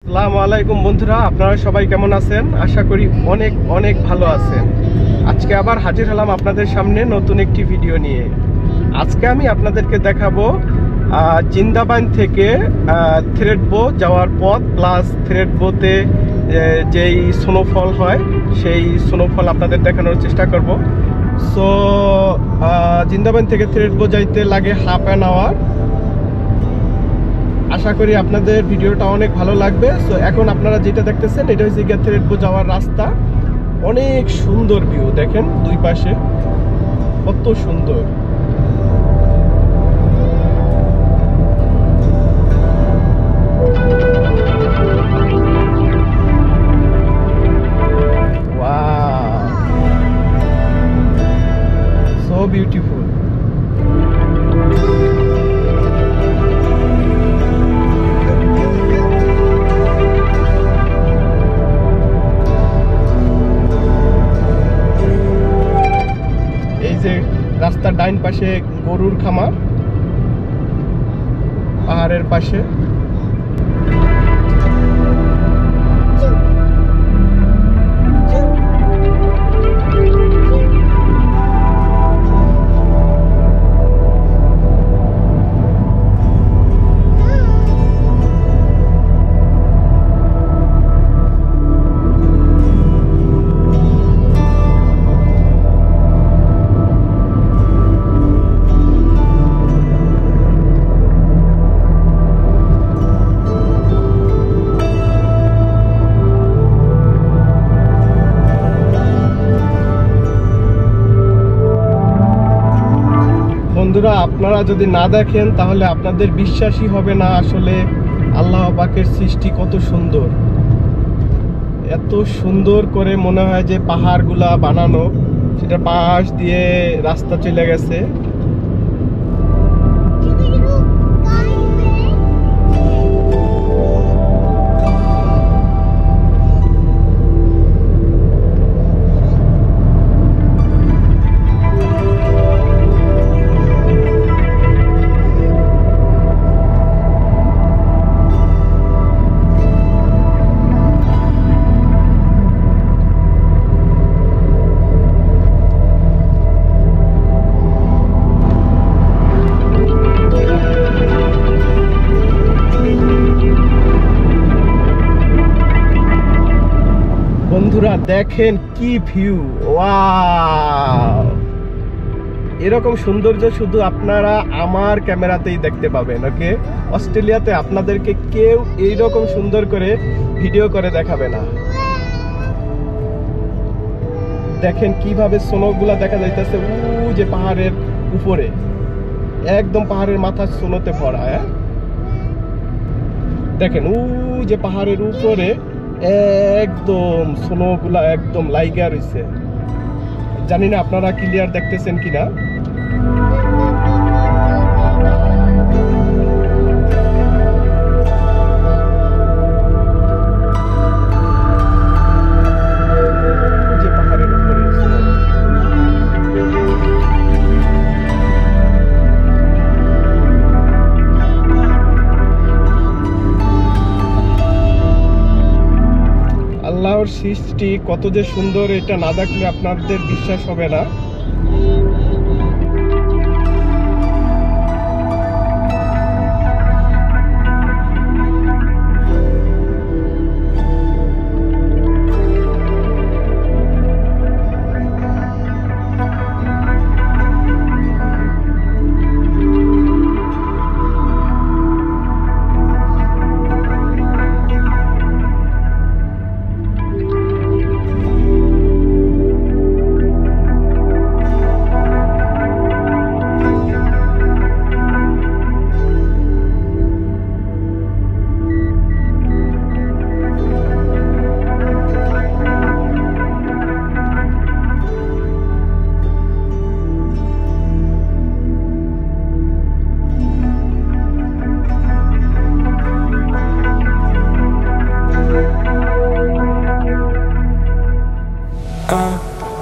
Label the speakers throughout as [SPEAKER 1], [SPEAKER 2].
[SPEAKER 1] আসসালামু আলাইকুম বন্ধুরা, আপনারা সবাই কেমন আছেন? আশা করি অনেক অনেক ভালো আছেন। আজকে আবার হাজির হলাম আপনাদের সামনে নতুন একটি ভিডিও নিয়ে। আজকে আমি আপনাদেরকে দেখাবো জিন্দাবাইন থেকে থ্রেডবো যাওয়ার পথ প্লাস থ্রেডবোতে যেই স্নোফল হয় সেই স্নোফল আপনাদের দেখানোর চেষ্টা করব। সো জিন্দাবাইন থেকে থ্রেডবো যাইতে লাগে হাফ অ্যান আওয়ার। আশা করি আপনাদের ভিডিওটা অনেক ভালো লাগবে। সো এখন আপনারা যেটা দেখতেছেন এটা হচ্ছে গিয়ে থ্রেডবো যাওয়ার রাস্তা। অনেক সুন্দর ভিউ, দেখেন দুই পাশে কত সুন্দর। Wow, so beautiful. রাস্তার ডাইন পাশে গরুর খামার, পাহাড়ের পাশে। বন্ধুরা, আপনারা যদি না দেখেন তাহলে আপনাদের বিশ্বাসই হবে না আসলে আল্লাহ পাকের সৃষ্টি কত সুন্দর। এত সুন্দর করে মনে হয় যে পাহাড়গুলা বানানো, সেটা পাশ দিয়ে রাস্তা চলে গেছে। বন্ধুরা দেখেন কি ভিউ, ওয়াও! এরকম সৌন্দর্য শুধু আপনারা আমার ক্যামেরাতেই দেখতে পাবেন। ওকে, অস্ট্রেলিয়াতে আপনাদেরকে কেউ এইরকম সুন্দর করে ভিডিও করে দেখাবে না। দেখেন কিভাবে স্নোগুলা দেখা যাইতেছে যে পাহাড়ের উপরে, একদম পাহাড়ের মাথা স্নোতে ভরা। দেখেন যে পাহাড়ের উপরে একদম স্নোগুলা একদম লাইগা রইছে। জানি না আপনারা ক্লিয়ার দেখতেছেন কিনা। আল্লাহর সৃষ্টি কত যে সুন্দর, এটা না দেখলে আপনাদের বিশ্বাস হবে না।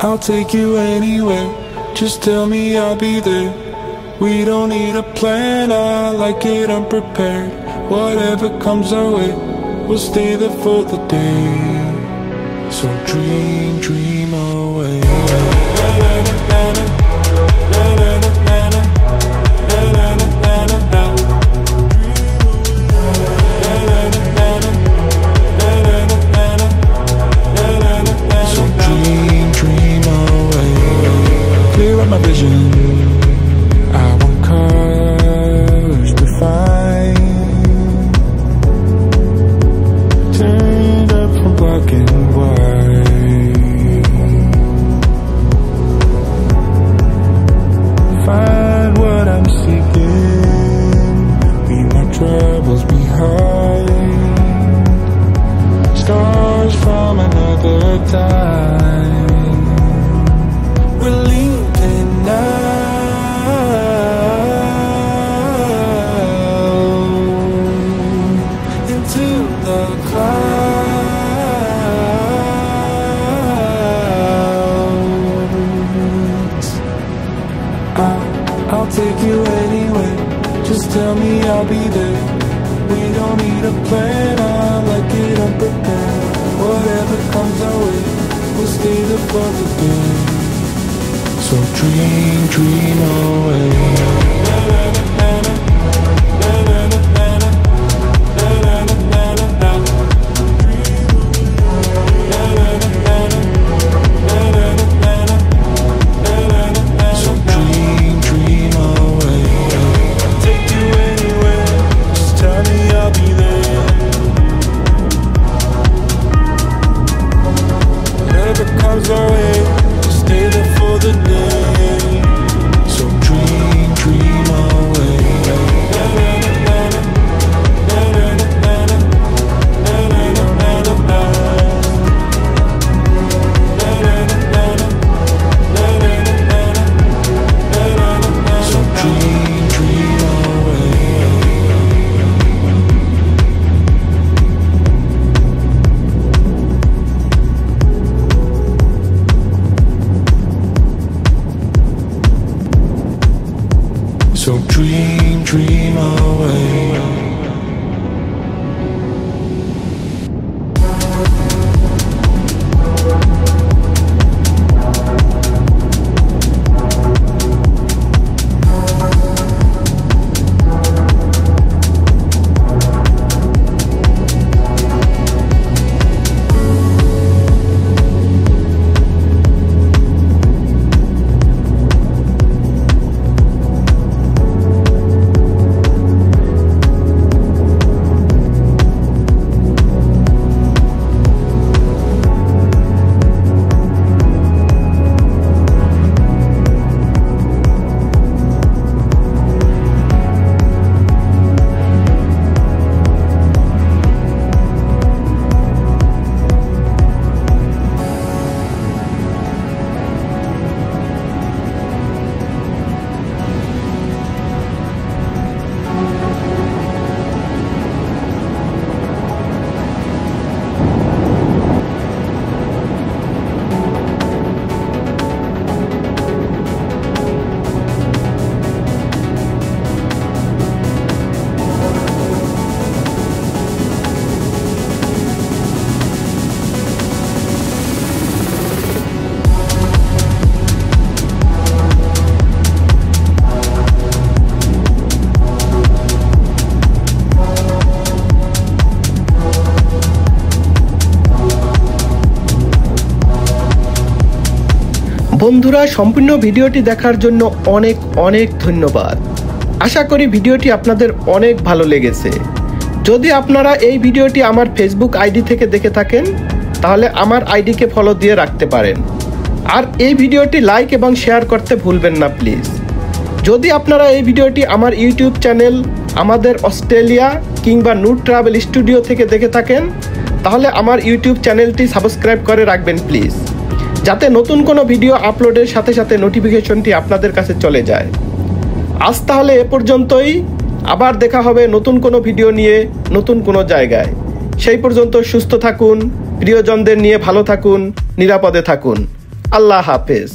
[SPEAKER 2] I'll take you anywhere, just tell me I'll be there. We don't need a plan, I like it unprepared. Whatever comes our way, we'll stay there for the day. So dream, dream away. So dream, dream away. Clear up my vision. I want colors to find. Turned up from black and white. Find what I'm seeking. Leave my troubles behind. Stars from another time. We're leaving now into the clouds. I'll take you anywhere. Just tell me I'll be there. We don't need a plan. I like it unprepared. Whatever comes our way, we'll stay there for the day. So dream, dream away. So dream, dream away. I'll take you anywhere. Just tell me I'll be there. Whatever comes our way, stay there for the day. So dream, dream away. So dream, dream away. So dream, dream away.
[SPEAKER 1] বন্ধুরা, সম্পূর্ণ ভিডিওটি দেখার জন্য অনেক অনেক ধন্যবাদ। আশা করি ভিডিওটি আপনাদের অনেক ভালো লেগেছে। যদি আপনারা এই ভিডিওটি আমার ফেসবুক আইডি থেকে দেখে থাকেন, তাহলে আমার আইডিকে ফলো দিয়ে রাখতে পারেন। আর এই ভিডিওটি লাইক এবং শেয়ার করতে ভুলবেন না প্লিজ। যদি আপনারা এই ভিডিওটি আমার ইউটিউব চ্যানেল আমাদের অস্ট্রেলিয়া কিংবা নূর ট্রাভেল স্টুডিও থেকে দেখে থাকেন, তাহলে আমার ইউটিউব চ্যানেলটি সাবস্ক্রাইব করে রাখবেন প্লিজ, যাতে নতুন কোনো ভিডিও আপলোডের সাথে সাথে নোটিফিকেশনটি আপনাদের কাছে চলে যায়। আজ তাহলে এ পর্যন্তই। আবার দেখা হবে নতুন কোনো ভিডিও নিয়ে নতুন কোনো জায়গায়। সেই পর্যন্ত সুস্থ থাকুন, প্রিয়জনদের নিয়ে ভালো থাকুন, নিরাপদে থাকুন। আল্লাহ হাফেজ।